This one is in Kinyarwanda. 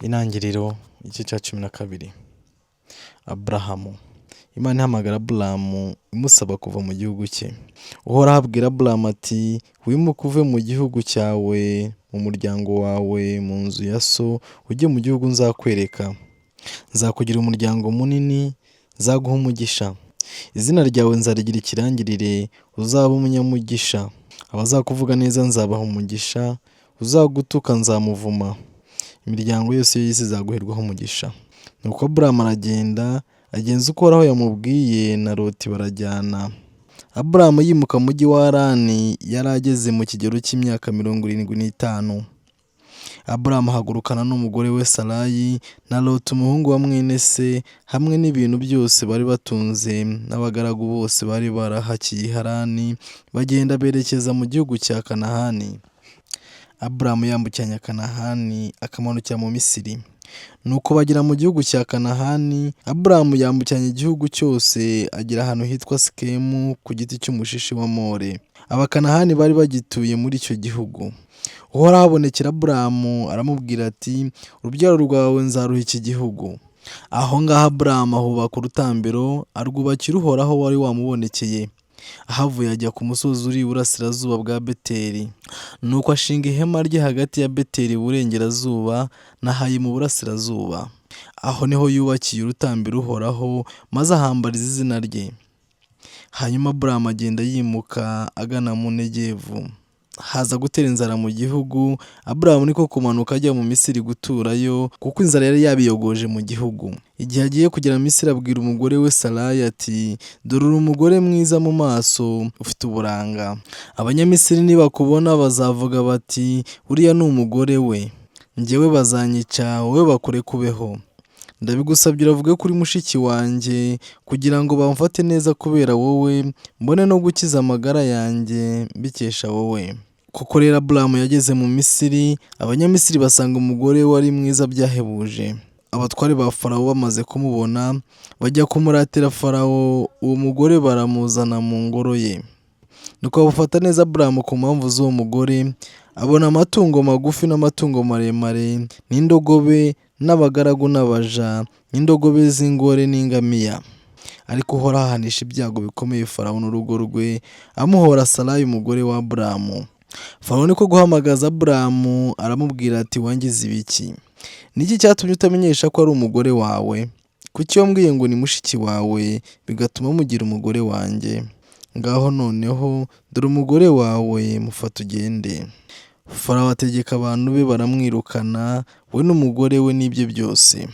Intangiriro igice cya 12. Aburahamu. Imana ihamagara Aburahamu imusaba kuva mu gihugu cye. Uhoraho abwira Aburahamu ati wimuke uve mu gihugu cyawe, mu muryango wawe, mu nzu ya so, ujye mu gihugu nzakwereka. Nzakugira umuryango munini, nzaguha umugisha. Izina ryawe nzarigira ikirangirire, uzaba umunyamugisha. Abazakuvuga neza nzabaha umugisha, uzagutuka nzamuvuma. Imiryango yose y'isi izaguherwaho umugisha. Nuko Aburahamu aragenda, agenza uko Uhoraho yamubwiye, na Loti barajyana. Aburahamu yimuka mu mujyi wa Harani yari ageze mu kigero cy'imyaka 75. Aburahamu ahagurukana n'umugore we Sarayi na Loti umuhungu wa mwene se, hamwe n'ibintu byose bari batunze n'abagaragu bose bari barahakiye i Harani, bagenda berekeza mu gihugu cya Kanahani. Aburahamu yambukiranya Kanahani akamanukira mu Misiri. Nuko bagera mu gihugu cya Kanahani, Aburahamu yambukiranya igihugu cyose agera ahantu hitwa Sikemu ku giti cy'umushishi wa More. Abakanahani bari bagituye muri icyo gihugu. Uhoraho abonekera Aburahamu aramubwira ati urubyaro rwawe nzaruha iki gihugu. Aho ngaho Aburahamu ahubaka urutambiro arwubakira Uhoraho wari wamubonekeye. Ahavuye ajya ku musozi uri iburasirazuba bwa Beteli. Nuko ashinga ihema rye hagati ya Beteli iburengerazuba na Hayi mu burasirazuba. Aho niho yubakiye urutambiro Uhoraho, maze ahambariza izina rye. Hanyuma Aburahamu agenda yimuka agana mu Negevu. Haza gutera inzara mu gihugu, Aburahamu niko kumanuka ajya mu Misiri guturayo, kuko inzara yari yabiyogoje mu gihugu. Igihe agiye kugera mu Misiri abwira umugore we Sarayi ati dore uri umugore mwiza mu maso, ufite uburanga. Abanyamisiri nibakubona bazavuga bati uriya ni umugore we. Njyewe bazanyica, wowe bakure kubeho. Ndabigusabye uravuge kuri mushiki wanjye, kugira ngo bamfate neza kubera wowe, mbone no gukiza amagara yanjye mbikesha wowe. Kuko rero Aburahamu yageze mu Misiri, Abanyamisiri basanga umugore we ari mwiza byahebuje. Abatware ba Farawo bamaze kumubona, bajya kumuratira Farawo, uwo mugore baramuzana mu ngoro ye. Nuko bafata neza Aburahamu ku mpamvu z'uwo mugore, abona amatungo magufi n'amatungo maremare, n'indogobe n'abagaragu n'abaja, n'indogobe z'ingore n'ingamiya. Ariko Uhoraho ahanisha ibyago bikomeye Farawo n'urugo rwe, amuhora Sarayi umugore wa Aburahamu. Farawo niko guhamagaza Aburahamu aramubwira ati wangize ibiki? Niki cyatumye utamenyesha ko ari umugore wawe? Kuki wambwiye ngo ni mushiki wawe, bigatuma mugira umugore wanjye? Ngaho noneho dore umugore wawe, mufata ugende. Farawo ategeka abantu be baramwirukana, we n'umugore we n'ibye byose.